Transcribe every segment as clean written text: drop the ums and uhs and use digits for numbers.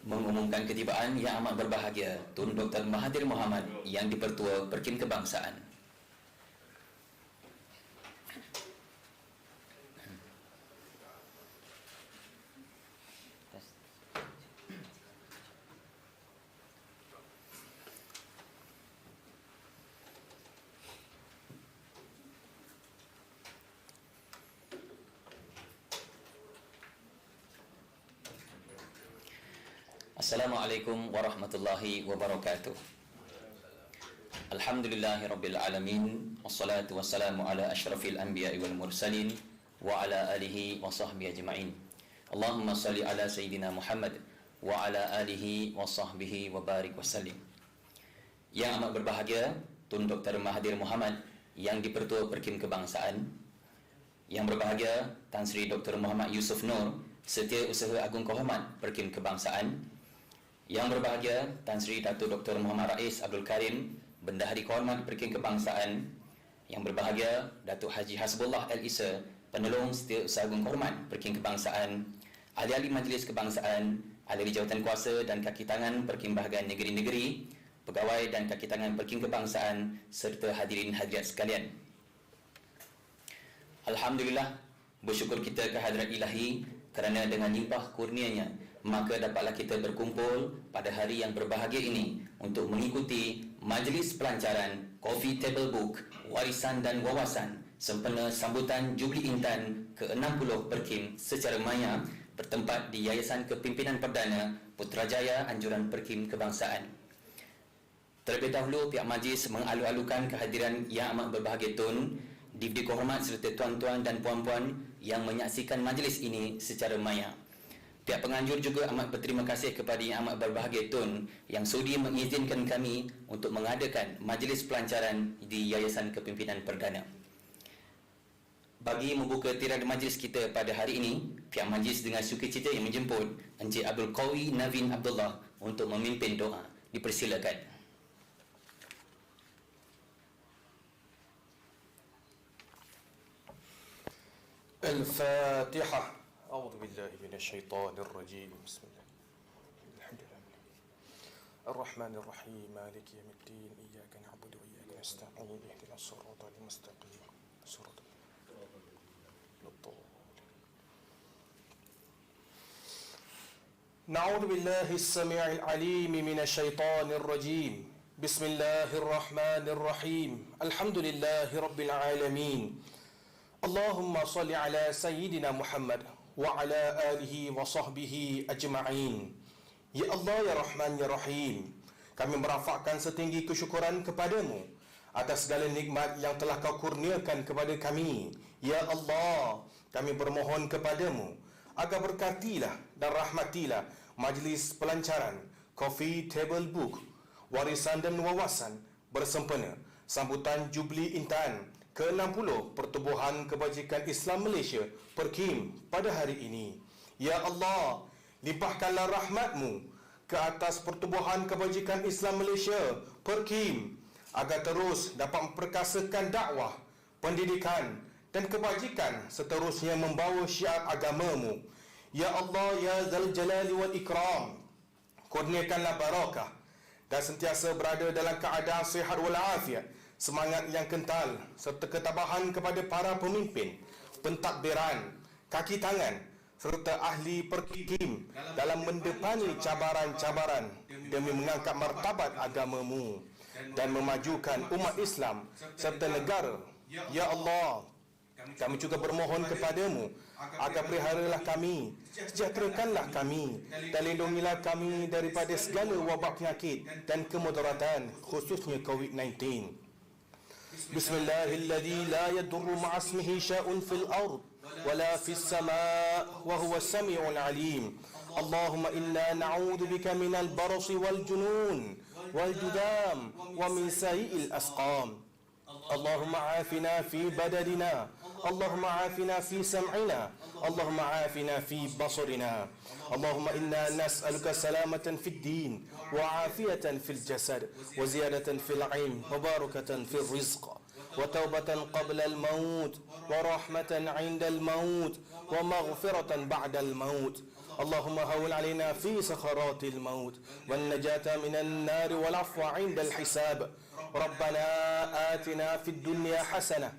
mengumumkan ketibaan yang amat berbahagia Tun Dr. Mahathir Mohamad yang di-Pertua Perkim Kebangsaan. Assalamualaikum warahmatullahi wabarakatuh. Alhamdulillahirabbil alamin, wassalatu wassalamu ala asyrafil anbiya'i wal mursalin wa ala alihi wa sahbihi ajma'in. Allahumma shalli ala sayyidina Muhammad wa ala alihi wa sahbihi wa barik wasallim. Yang amat berbahagia Tun Dr. Mahathir Mohamad yang di-Pertua Perkim Kebangsaan. Yang berbahagia Tan Sri Dr. Muhammad Yusof Nur, Setiausaha Agung Kehormat Perkim Kebangsaan. Yang berbahagia Tan Sri Datuk Dr. Muhammad Rais Abdul Karim, Bendahari Kehormat Perkim Kebangsaan. Yang berbahagia Datuk Haji Hasbullah Al Isa, Penolong Setiausaha Agung Kehormat Perkim Kebangsaan, ahli-ahli Majlis Kebangsaan, ahli jawatan kuasa dan kaki tangan Perkim Bahagian Negeri-Negeri, pegawai dan kaki tangan Perkim Kebangsaan, serta hadirin hadirat sekalian. Alhamdulillah, bersyukur kita kehadrat Ilahi kerana dengan limpah kurnianya maka dapatlah kita berkumpul pada hari yang berbahagia ini untuk mengikuti Majlis Pelancaran Coffee Table Book Warisan dan Wawasan sempena sambutan Jubli Intan ke-60 Perkim secara maya bertempat di Yayasan Kepimpinan Perdana Putrajaya Anjuran Perkim Kebangsaan. Terlebih dahulu pihak majlis mengalu-alukan kehadiran yang amat berbahagia Tun, Divdi Kehormat serta tuan-tuan dan puan-puan yang menyaksikan majlis ini secara maya. Pihak penganjur juga amat berterima kasih kepada yang amat berbahagia Tun yang sudi mengizinkan kami untuk mengadakan majlis pelancaran di Yayasan Kepimpinan Perdana. Bagi membuka tirada majlis kita pada hari ini, pihak majlis dengan sukacita yang menjemput Encik Abdul Qawi Navin Abdullah untuk memimpin doa. Dipersilakan. Al-Fatihah. A'udzu billahi minasy syaithanir rajim. Bismillah. Alhamdulillah. Ar-Rahmanir Rahim. Maliki yaumiddin. Iyyaka na'budu wa iyyaka nasta'in. Ihdinas siratal mustaqim. Siratal Na'udzu billahi as-sami'il 'alim minasy syaithanir rajim. Bismillahir Rahmanir Rahim. Alhamdulillahi rabbil alamin. Allahumma salli ala sayyidina Muhammad wa ala alihi wa sahbihi ajma'in. Ya Allah, ya Rahman, ya Rahim, kami merafakkan setinggi kesyukuran kepadamu atas segala nikmat yang telah kau kurniakan kepada kami. Ya Allah, kami bermohon kepadamu agar berkatilah dan rahmatilah majlis pelancaran Coffee Table Book Warisan dan Wawasan bersempena sambutan Jubli Intan ke-60 Pertubuhan Kebajikan Islam Malaysia Perkim pada hari ini. Ya Allah, limpahkanlah rahmat-Mu ke atas Pertubuhan Kebajikan Islam Malaysia Perkim agar terus dapat memperkasakan dakwah, pendidikan dan kebajikan seterusnya membawa syiar agama-Mu. Ya Allah, ya Zal Jalali wal Ikram, kurniakanlah barakah dan sentiasa berada dalam keadaan sihat wal afiat, semangat yang kental serta ketabahan kepada para pemimpin, pentadbiran, kaki tangan serta ahli perkim dalam mendepani cabaran-cabaran demi mengangkat martabat agama-Mu dan memajukan umat Islam serta negara. Ya Allah, kami juga bermohon kepadamu agar peliharalah kami, sejahterakanlah kami dan lindungilah kami daripada segala wabak penyakit dan kemudaratan, khususnya COVID-19. بسم الله الذي لا يضر مع اسمه شيء في الأرض ولا في السماء وهو السميع العليم. اللهم إنا نعوذ بك من البرص والجنون والجذام ومن سيء الأسقام. اللهم عافنا في بدننا، اللهم عافنا في سمعنا، اللهم عافنا في بصرنا. اللهم إنا نسألك سلامة في الدين وعافية في الجسد وزيادة في العلم وبركة في الرزق وتوبة قبل الموت ورحمة عند الموت ومغفرة بعد الموت. اللهم هون علينا في سخرات الموت والنجاة من النار والعفو عند الحساب. ربنا آتنا في الدنيا حسنة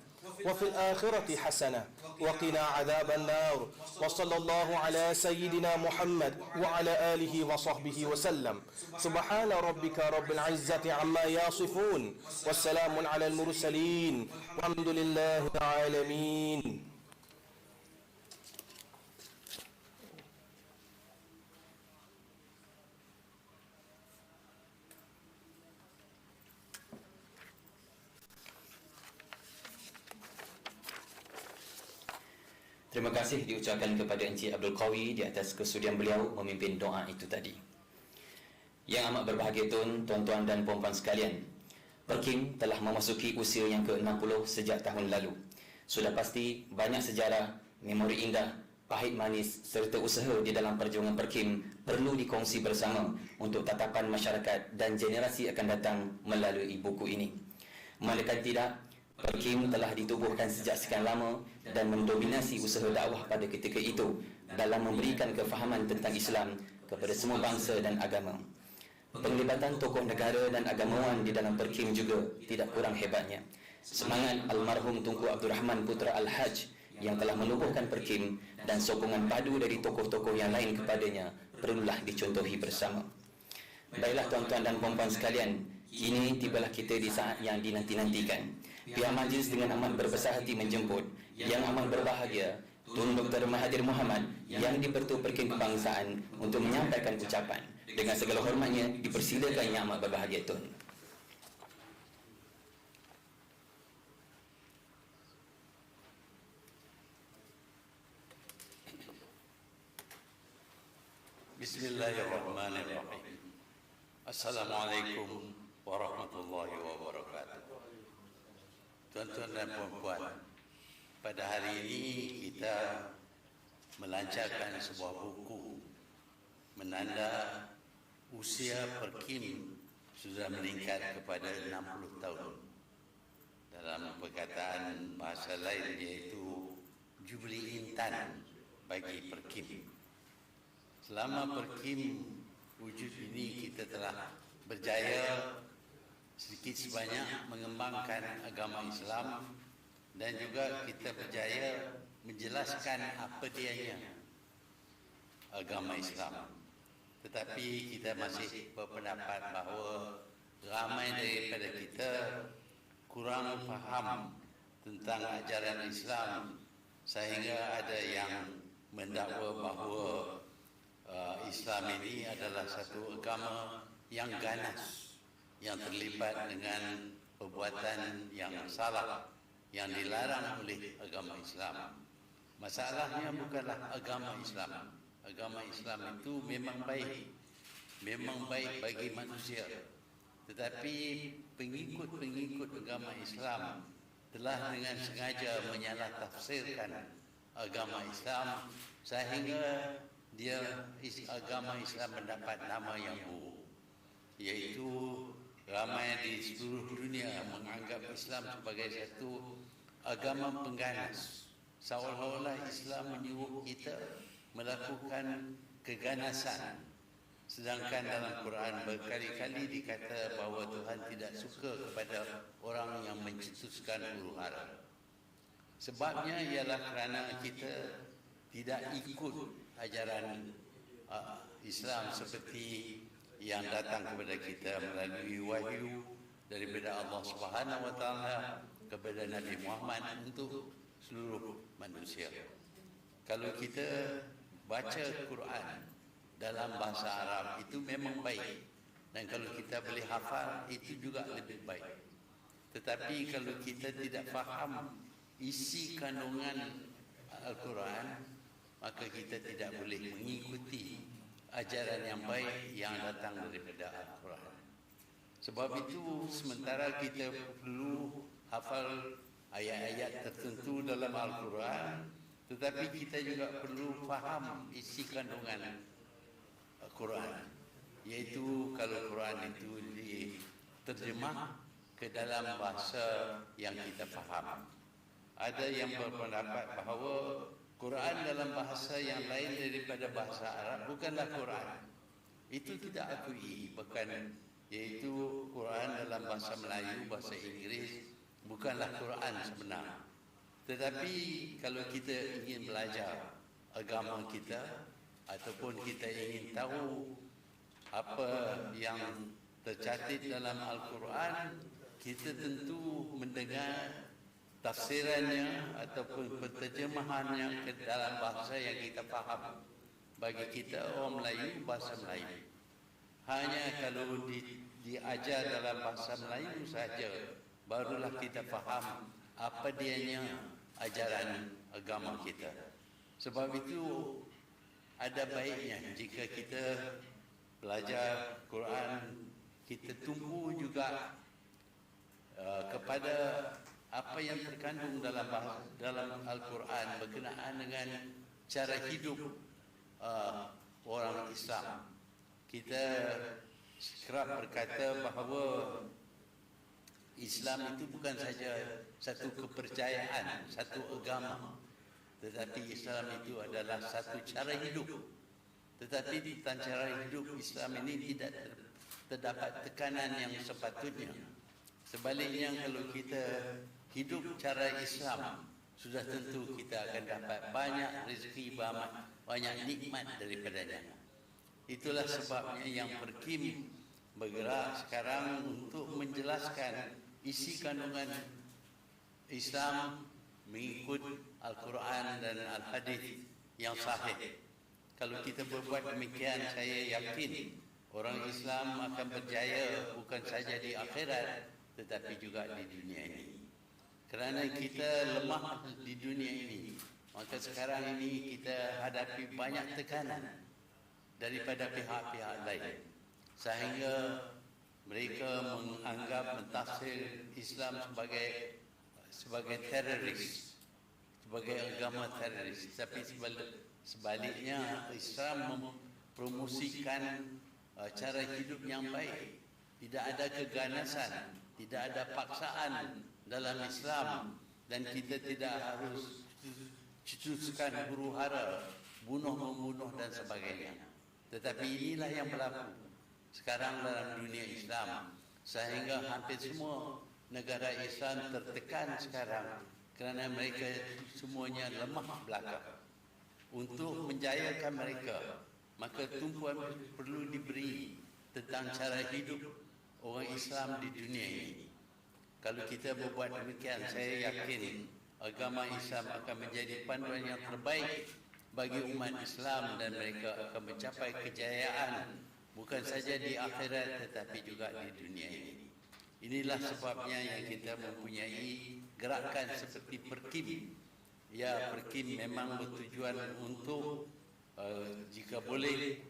وفي الآخرة حسنة وقنا عذاب النار. وصلى الله على سيدنا محمد وعلى آله وصحبه وسلم. سبحان ربك رب العزة عما يصفون والسلام على المرسلين والحمد لله العالمين. Terima kasih diucapkan kepada Encik Abdul Qawi di atas kesudian beliau memimpin doa itu tadi. Yang amat berbahagia tuan-tuan dan puan-puan sekalian, Perkim telah memasuki usia yang ke-60 sejak tahun lalu. Sudah pasti banyak sejarah, memori indah, pahit manis serta usaha di dalam perjuangan Perkim perlu dikongsi bersama untuk tatapan masyarakat dan generasi akan datang melalui buku ini. Malaikat tidak, Perkim telah ditubuhkan sejak sekian lama dan mendominasi usaha dakwah pada ketika itu dalam memberikan kefahaman tentang Islam kepada semua bangsa dan agama. Penglibatan tokoh negara dan agamawan di dalam Perkim juga tidak kurang hebatnya. Semangat almarhum Tunku Abdul Rahman Putra Al-Haj yang telah menubuhkan Perkim dan sokongan padu dari tokoh-tokoh yang lain kepadanya perlulah dicontohi bersama. Baiklah tuan-tuan dan puan-puan sekalian, ini tibalah kita di saat yang dinanti-nantikan. Pihak majlis dengan amat berbesar hati menjemput Yang amat berbahagia Tun Dr. Mahathir Mohamad yang di-Pertu Perkim Kebangsaan untuk menyampaikan ucapan. Dengan segala hormatnya dipersilakan Yang amat berbahagia Tun. Bismillahirrahmanirrahim. Assalamualaikum warahmatullahi wabarakatuh. Tuan-tuan dan puan-puan, pada hari ini kita melancarkan sebuah buku menanda usia Perkim sudah meningkat kepada 60 tahun. Dalam perkataan bahasa lain iaitu Jubli Intan bagi Perkim. Selama Perkim wujud ini kita telah berjaya sedikit sebanyak mengembangkan agama Islam dan juga kita berjaya menjelaskan apa dianya agama Islam. Tetapi kita masih berpendapat bahawa ramai daripada kita kurang faham tentang ajaran Islam sehingga ada yang mendakwa bahawa Islam ini adalah satu agama yang ganas, yang terlibat dengan perbuatan yang salah, yang dilarang oleh agama Islam. Masalahnya bukanlah agama Islam. Agama Islam itu memang baik bagi manusia. Tetapi pengikut-pengikut agama Islam telah dengan sengaja menyalah tafsirkan agama Islam sehingga agama Islam mendapat nama yang buruk, iaitu ramai di seluruh dunia menganggap Islam sebagai satu agama pengganas, seolah-olah Islam menyuruh kita melakukan keganasan. Sedangkan dalam Quran berkali-kali dikata bahawa Tuhan tidak suka kepada orang yang mencetuskan huru-hara. Sebabnya ialah kerana kita tidak ikut ajaran Islam seperti yang datang kepada kita melalui wahyu daripada Allah Subhanahu wa taala kepada Nabi Muhammad untuk seluruh manusia. Kalau kita baca Quran dalam bahasa Arab itu memang baik, dan kalau kita boleh hafal itu juga lebih baik. Tetapi kalau kita tidak faham isi kandungan Al-Quran, maka kita tidak boleh mengikuti ajaran yang baik yang datang daripada Al-Quran. Sebab itu sementara kita perlu hafal ayat-ayat tertentu dalam Al-Quran, tetapi kita juga perlu faham isi kandungan Al-Quran, iaitu kalau Quran itu diterjemah ke dalam bahasa yang kita faham. Ada yang berpendapat bahawa Quran dalam bahasa yang lain daripada bahasa Arab bukanlah Quran. Itu kita akui, bahkan iaitu Quran dalam bahasa Melayu, bahasa Inggeris bukanlah Quran sebenar. Tetapi kalau kita ingin belajar agama kita ataupun kita ingin tahu apa yang tercatat dalam Al-Quran, kita tentu mendengar tafsirannya ataupun penterjemahannya ke dalam bahasa yang kita faham. Bagi kita orang Melayu, bahasa Melayu. Hanya kalau diajar dalam bahasa Melayu saja, barulah kita faham apa dianya ajaran agama kita. Sebab itu ada baiknya jika kita belajar Quran, kita tumpu juga kepada apa yang terkandung dalam Al-Quran berkenaan dengan cara hidup orang Islam. Kita kerap berkata bahawa Islam itu bukan saja satu kepercayaan, satu agama, tetapi Islam itu adalah satu cara hidup. Tetapi tentang cara hidup Islam ini tidak terdapat tekanan yang sepatutnya. Sebaliknya, kalau kita hidup cara Islam, sudah tentu kita akan dapat banyak rezeki, banyak nikmat daripadanya. Itulah sebabnya yang Perkim bergerak sekarang untuk menjelaskan isi kandungan Islam mengikut Al-Quran dan Al-Hadis yang sahih. Kalau kita berbuat demikian, saya yakin orang Islam akan berjaya bukan saja di akhirat tetapi juga di dunia ini. Kerana kita lemah di dunia ini, maka sekarang ini kita hadapi banyak tekanan daripada pihak-pihak lain, sehingga mereka menganggap mentafsir Islam sebagai teroris, sebagai agama teroris. Tapi sebaliknya, Islam mempromosikan cara hidup yang baik. Tidak ada keganasan, tidak ada paksaan dalam Islam, dan kita tidak harus cetuskan huru-hara, bunuh-membunuh dan sebagainya. Tetapi inilah yang berlaku sekarang dalam dunia Islam, sehingga hampir semua negara Islam tertekan sekarang kerana mereka semuanya lemah belaka. Untuk menjayakan mereka, maka tumpuan perlu diberi tentang cara hidup orang Islam di dunia ini. Kalau kita berbuat demikian, saya yakin agama Islam akan menjadi panduan yang terbaik bagi umat Islam, dan mereka akan mencapai kejayaan bukan saja di akhirat tetapi juga di dunia ini. Inilah sebabnya yang kita mempunyai gerakan seperti Perkim. Ya, Perkim memang bertujuan untuk jika boleh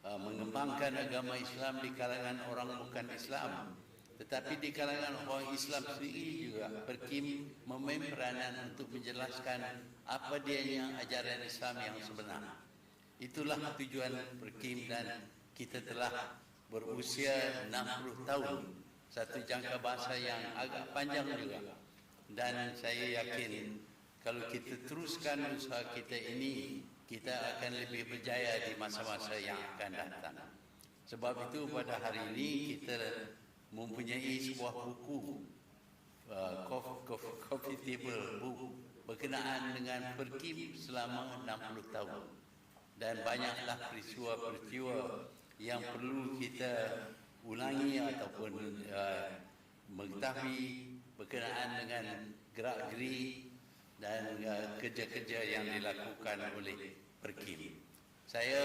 mengembangkan agama Islam di kalangan orang bukan Islam, tetapi di kalangan orang Islam sendiri juga Perkim memain peranan untuk menjelaskan apa dianya ajaran Islam yang sebenar. Itulah tujuan Perkim, dan kita telah berusia 60 tahun, satu jangka masa yang agak panjang juga. Dan saya yakin kalau kita teruskan usaha kita ini, kita akan lebih berjaya di masa-masa yang akan datang. Sebab itu pada hari ini kita mempunyai sebuah buku, coffee table book, berkenaan dengan Perkim selama 60 tahun. Dan banyaklah peristiwa-peristiwa yang perlu kita ulangi ataupun mengetahui berkenaan dengan gerak-gerik dan kerja-kerja yang dilakukan oleh Perkim. Saya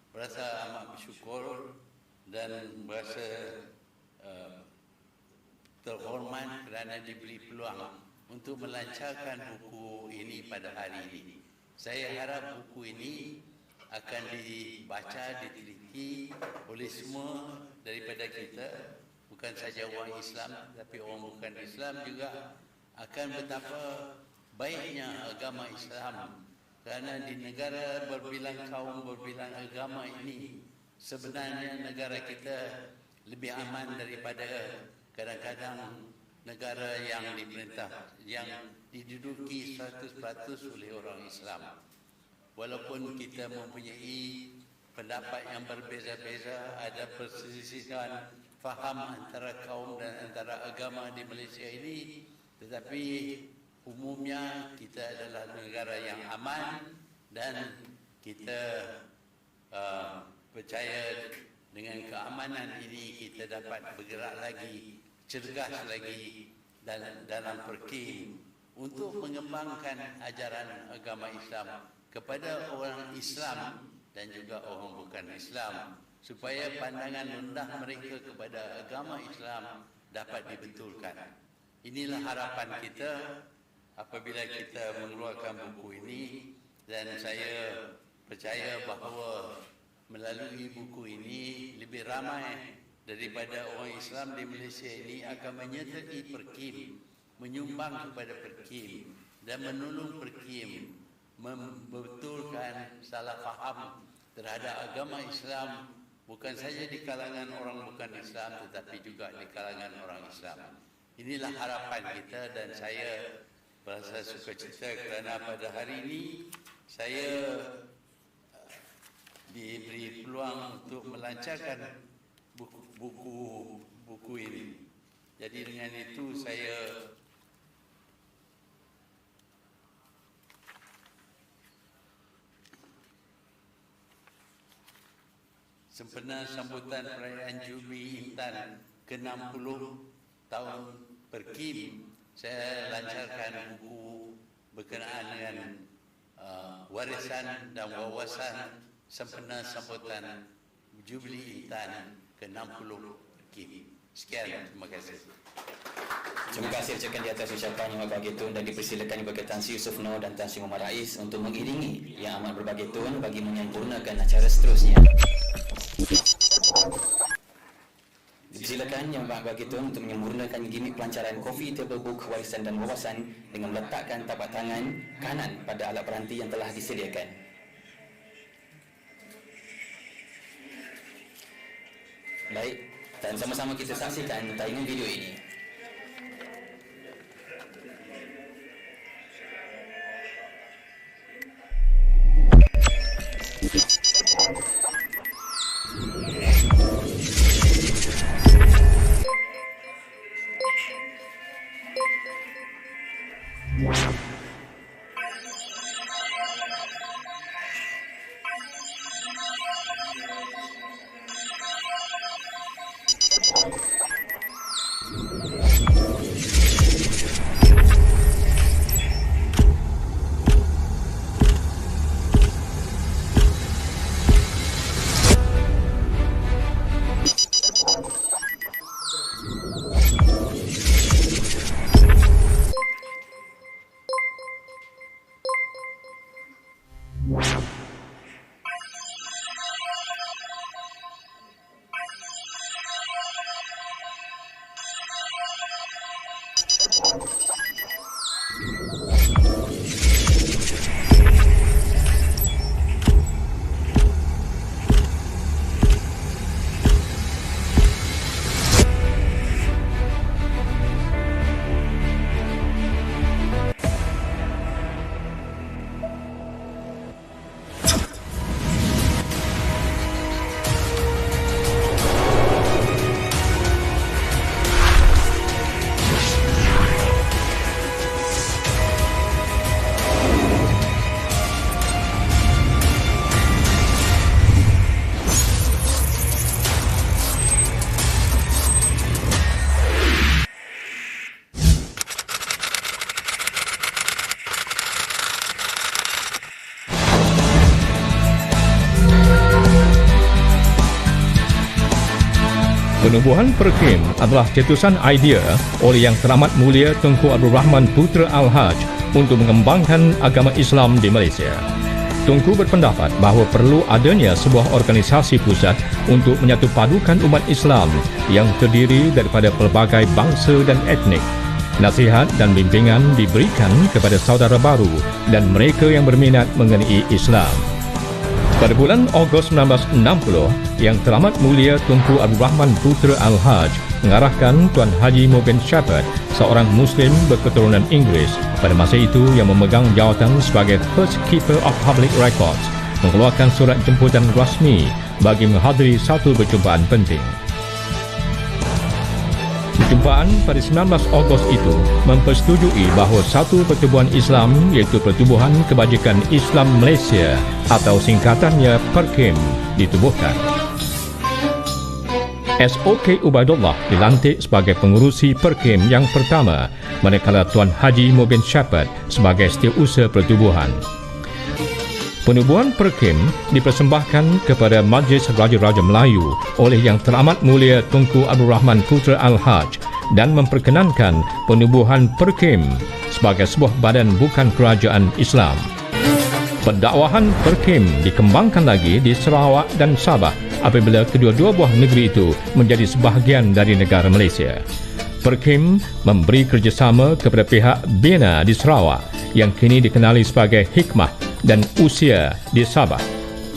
berasa amat bersyukur dan berasa terhormat kerana diberi peluang untuk melancarkan buku ini pada hari ini. Saya harap buku ini akan dibaca, diteliti oleh semua daripada kita, bukan saja orang Islam, tapi orang bukan Islam juga, akan betapa baiknya agama Islam. Kerana di negara berbilang kaum, berbilang agama ini, sebenarnya negara kita lebih aman daripada kadang-kadang negara yang diperintah, yang diduduki 100% oleh orang Islam. Walaupun kita mempunyai pendapat yang berbeza-beza, ada perselisihan faham antara kaum dan antara agama di Malaysia ini, tetapi umumnya kita adalah negara yang aman dan kita percaya dengan keamanan ini kita dapat bergerak lagi, cergas lagi dalam perkim untuk mengembangkan ajaran agama Islam kepada orang Islam dan juga orang bukan Islam, supaya pandangan rendah mereka kepada agama Islam dapat dibetulkan. Inilah harapan kita apabila kita mengeluarkan buku ini, dan saya percaya bahawa melalui buku ini lebih ramai daripada orang Islam di Malaysia ini akan menyertai perkim, menyumbang kepada perkim dan menolong perkim membetulkan salah faham terhadap agama Islam, bukan saja di kalangan orang bukan Islam tetapi juga di kalangan orang Islam. Inilah harapan kita, dan saya berasa sukacita kerana pada hari ini saya diberi peluang untuk melancarkan buku ini. Jadi dengan itu saya sempena sambutan perayaan Jubli Intan ke-60 tahun Perkim, saya lancarkan buku berkenaan dengan warisan dan wawasan sempena sambutan Jubli Intan ke-60 Perkim. Sekian, terima kasih. Terima kasih ucapkan di atas ucapan yang berbagai tun, dan dipersilakan bagi Tan Sri Yusof Noor dan Tan Sri Muhammad Rais untuk mengiringi yang amat berbagai tun bagi menyempurnakan acara seterusnya. Dipersilakan yang bagi tun untuk menyempurnakan gimik pelancaran Coffee Table Book Warisan dan Wawasan dengan meletakkan tapak tangan kanan pada alat peranti yang telah disediakan. Baik, dan sama-sama kita saksikan tayangan video ini. Penubuhan Perkim adalah cetusan idea oleh Yang Teramat Mulia Tunku Abdul Rahman Putra Al-Haj untuk mengembangkan agama Islam di Malaysia. Tunku berpendapat bahawa perlu adanya sebuah organisasi pusat untuk menyatupadukan umat Islam yang terdiri daripada pelbagai bangsa dan etnik. Nasihat dan bimbingan diberikan kepada saudara baru dan mereka yang berminat mengenai Islam. Pada bulan Ogos 1960, Yang Teramat Mulia Tunku Abdul Rahman Putra Al-Haj mengarahkan Tuan Haji Mubin Shepherd, seorang Muslim berketurunan Inggeris pada masa itu yang memegang jawatan sebagai First Keeper of Public Records, mengeluarkan surat jemputan rasmi bagi menghadiri satu perjumpaan penting. Perjumpaan pada 19 Ogos itu mempersetujui bahawa satu pertubuhan Islam iaitu Pertubuhan Kebajikan Islam Malaysia atau singkatannya PERKIM ditubuhkan. S.O.K. Ubaidullah dilantik sebagai pengurusi PERKIM yang pertama, manakala Tuan Haji Mubin Shepherd sebagai setiausaha pertubuhan. Penubuhan PERKIM dipersembahkan kepada Majlis Raja-Raja Melayu oleh Yang Teramat Mulia Tunku Abdul Rahman Putra Al-Haj dan memperkenankan penubuhan PERKIM sebagai sebuah badan bukan kerajaan Islam. Pendakwahan PERKIM dikembangkan lagi di Sarawak dan Sabah apabila kedua-dua buah negeri itu menjadi sebahagian dari negara Malaysia. PERKIM memberi kerjasama kepada pihak BINA di Sarawak yang kini dikenali sebagai Hikmah dan Usia di Sabah.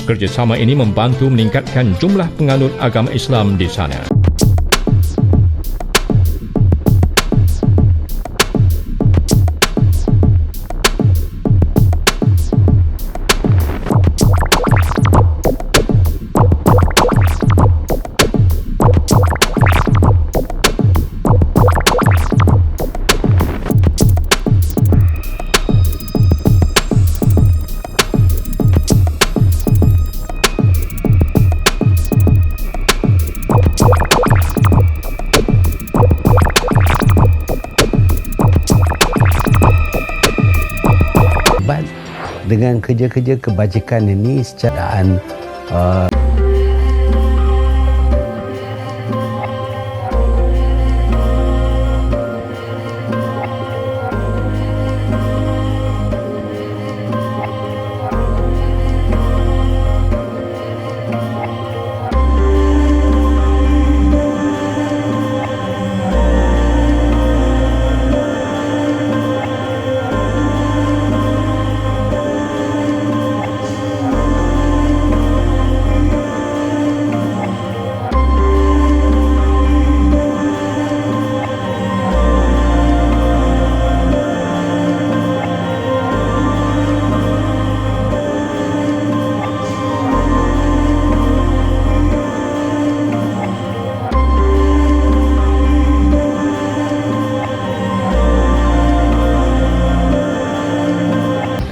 Kerjasama ini membantu meningkatkan jumlah penganut agama Islam di sana. Dengan kerja-kerja kebajikan ini secara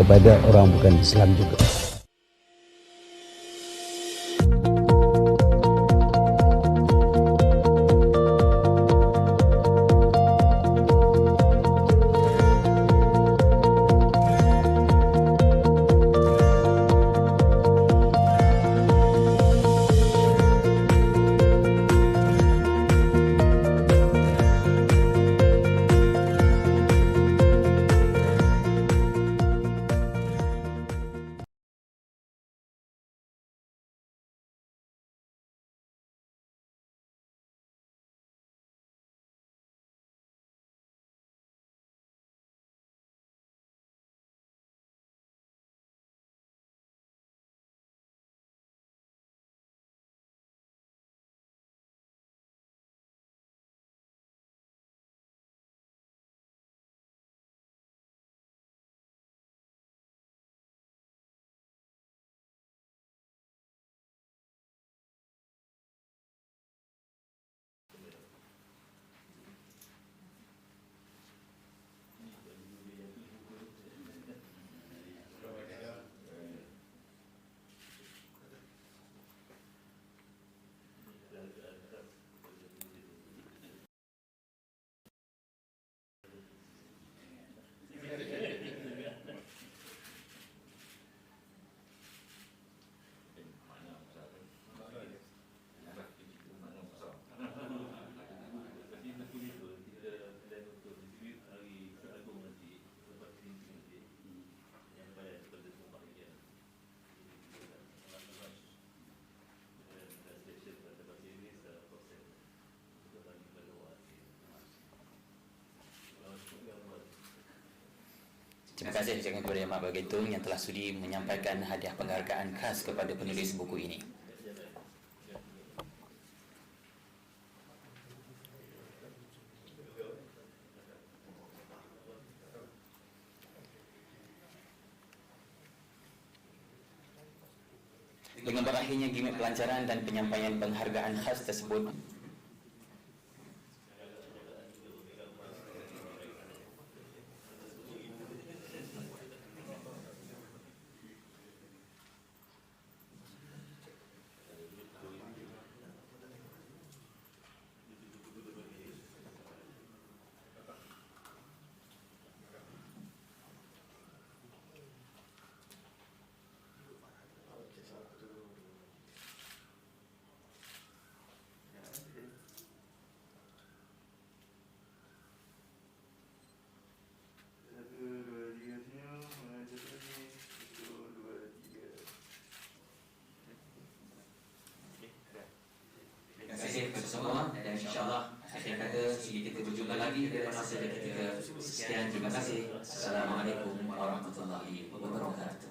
kepada orang bukan Islam juga. Terima kasih ucapkan kepada Yang Maha Bergentung yang telah sudi menyampaikan hadiah penghargaan khas kepada penulis buku ini. berakhirnya gimmick pelancaran dan penyampaian penghargaan khas tersebut. Terima kasih kepada semua dan insyaAllah akhir kata sehingga kita berjumpa lagi dalam masa ketiga. Sekian, terima kasih. Assalamualaikum warahmatullahi wabarakatuh.